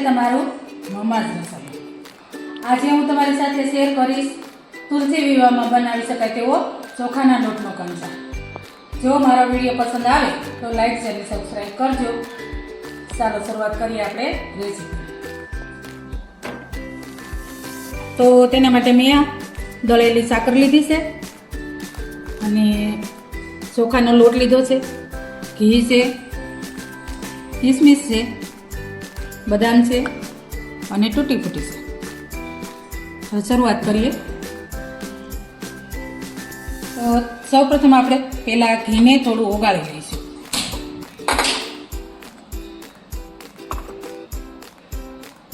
તમારું મમ્માસ રસોઈ। આજે હું તમારી સાથે શેર કરીશ તુલસી વિવાહમાં બનાવી શકાય તેવો ચોખાના લોટનો કંસાર। જો મારો વિડીયો પસંદ આવે તો લાઈક શેર અને સબસ્ક્રાઈબ કરજો। ચાલો શરૂઆત કરીએ આપણે રેસીપી। તો તેના માટે મેં દળેલી સાકર લીધી છે અને ચોખાનો લોટ લીધો છે, ઘી છે, કિસમિસ છે, બદામ છે અને તૂટી ફૂટી છે। હવે શરૂઆત કરીએ। તો સૌપ્રથમ આપણે પહેલાં ઘીને થોડું ઓગાળી લઈશું।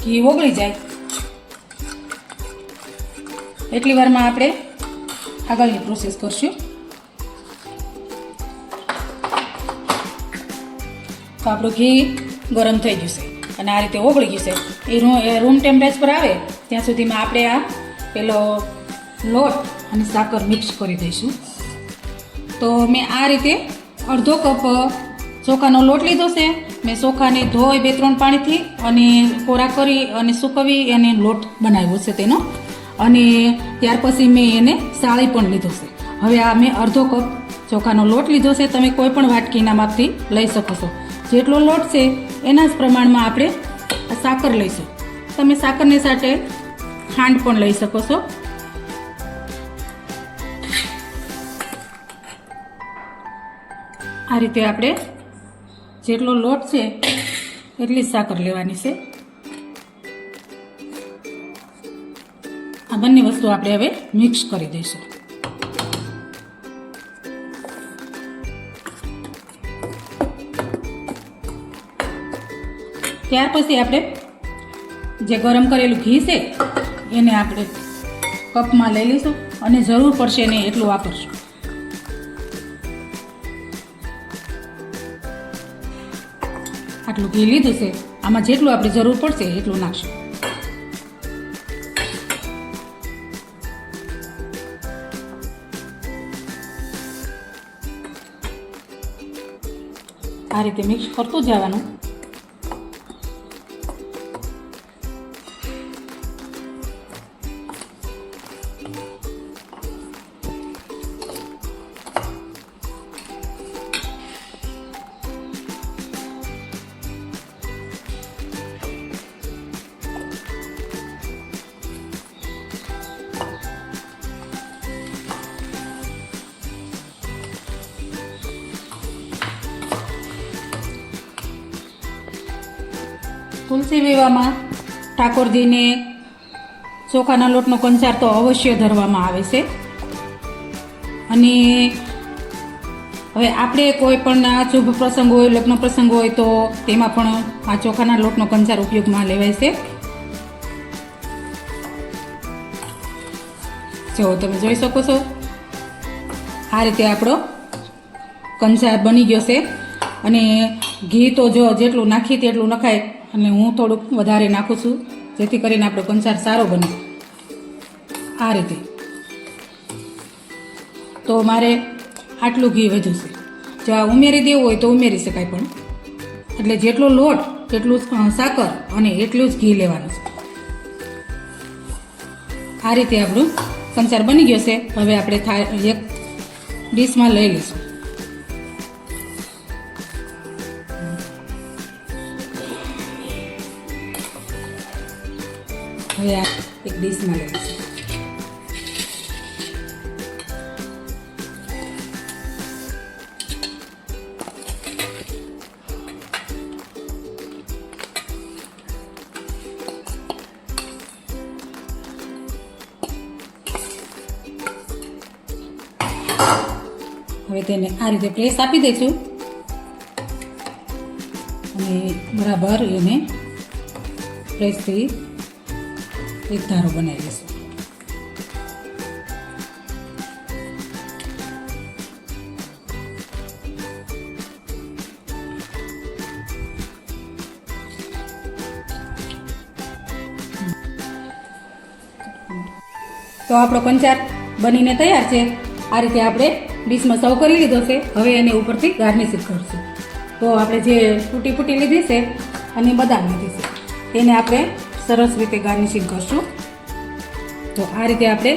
ઘી ઓગળી જાય એટલી વારમાં આપણે આગળની પ્રોસેસ કરશું। તો આપણું ઘી ગરમ થઈ ગયું છે અને આ રીતે ઓગળી ગયું છે। એ રૂમ ટેમ્પરેચર પર આવે ત્યાં સુધીમાં આપણે આ પેલો લોટ અને સાકર મિક્સ કરી દઈશું। તો મેં આ રીતે અડધો કપ ચોખાનો લોટ લીધો છે। મેં ચોખાને ધોઈ 2-3 પાણીથી અને કોરા કરી અને સૂકવી અને લોટ બનાવ્યો છે તેનો, અને ત્યાર પછી મેં એને સાળી પણ લીધો છે। હવે આ મેં અડધો કપ ચોખાનો લોટ લીધો છે। તમે કોઈ પણ વાટકીના માપથી લઈ શકો છો। જેટલો લોટ છે એના જ પ્રમાણમાં આપણે સાકર લઈશું। તમે સાકરની સાથે ખાંડ પણ લઈ શકો છો। આ રીતે આપણે જેટલો લોટ છે એટલી જ સાકર લેવાની છે। આ બંને વસ્તુ આપણે હવે મિક્સ કરી દઈશું। ત્યાર પછી આપણે જે ગરમ કરેલું ઘી છે એને આપણે કપમાં લઈ લઈશું અને જરૂર પડશે ને એટલું વાપરશું। આટલું ઘી લીધું છે, આમાં જેટલું આપણે જરૂર પડશે એટલું નાખશું। આ રીતે મિક્સ કરતું જવાનું। તુલસી વિવાહમાં ઠાકોરજીને ચોખાના લોટનો કંસાર તો અવશ્ય ધરવામાં આવે છે। અને હવે આપણે કોઈ પણ શુભ પ્રસંગ હોય, લગ્ન પ્રસંગ હોય તો તેમાં પણ આ ચોખાના લોટનો કંસાર ઉપયોગમાં લેવાય છે। જો તમે જોઈ શકો છો આ રીતે આપણો કંસાર બની ગયો છે। અને ઘી તો જો જેટલું નાખીએ તેટલું નખાય, અને હું થોડુંક વધારે નાખું છું જેથી કરીને આપણો કંસાર સારો બને। આ રીતે તો મારે આટલું ઘી વધ્યું છે। જો આ ઉમેરી દેવું હોય તો ઉમેરી શકાય, પણ એટલે જેટલો લોટ તેટલું જ સાકર અને એટલું જ ઘી લેવાનું છે। આ રીતે આપણું કંસાર બની ગયો છે। હવે આપણે એક ડીશમાં લઈ લઈશું। હવે આ એક ડીશમાં લઈશું। હવે તેને આ રીતે પ્રેસ આપી દઈશું અને બરાબર એને પ્રેસથી એક ધારો બનાવી લઈશું। તો આપણો કંસાર બનીને તૈયાર છે। આ રીતે આપણે ડીશમાં સર્વ કરી લીધો છે। હવે એને ઉપરથી ગાર્નિશિંગ કરશું। તો આપણે જે ફૂટી લીધી છે અને બદામ લીધી છે, તેને આપણે સરસ રીતે ગાર્નિશિંગ કરશું. તો આ રીતે આપણે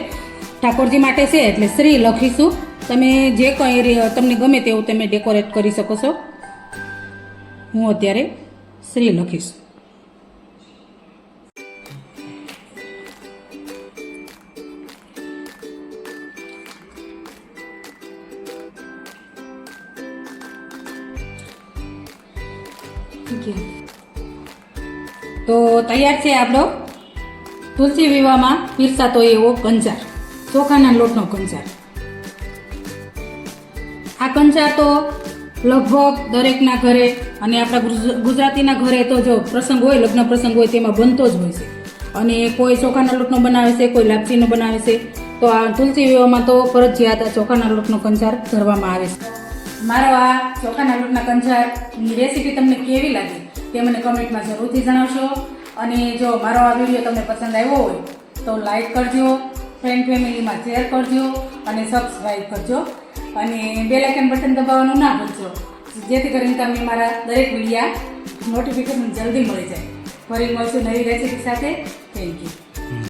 ઠાકોરજી માટે છે એટલે શ્રી લખીશું. તમે જે કંઈ તમને ગમે તેવું તમે ડેકોરેટ કરી શકો છો. હું અત્યારે શ્રી લખીશ. તો તૈયાર છે આપણો તુલસી વિવાહમાં પીરસાતો એવો કંચાર, ચોખાના લોટનો કંચાર. આ કંચાર તો લગભગ દરેકના ઘરે અને આપણા ગુજરાતીના ઘરે તો જો પ્રસંગ હોય, લગ્ન પ્રસંગ હોય તેમાં બનતો જ હોય છે. અને કોઈ ચોખાના લોટનો બનાવે છે, કોઈ લાપસીનો બનાવે છે. તો આ તુલસી વિવાહમાં તો ફરજિયાત આ ચોખાના લોટનો કંચાર ધરવામાં આવે છે. મારો આ ચોખાના લોટના કંચારની રેસીપી તમને કેવી લાગી તે મને કમેન્ટમાં જરૂરથી જણાવશો. અને જો મારો આ વિડીયો તમને પસંદ આવ્યો હોય તો લાઈક કરજો, ફ્રેન્ડ ફેમિલીમાં શેર કરજો અને સબસ્ક્રાઈબ કરજો. અને બેલ આઇકન બટન દબાવવાનું ના ભૂલશો, જેથી કરીને તમને મારા દરેક વિડીયો નોટિફિકેશન જલ્દી મળી જાય. ફરી મળશું નવી રેસીપી સાથે. Thank you.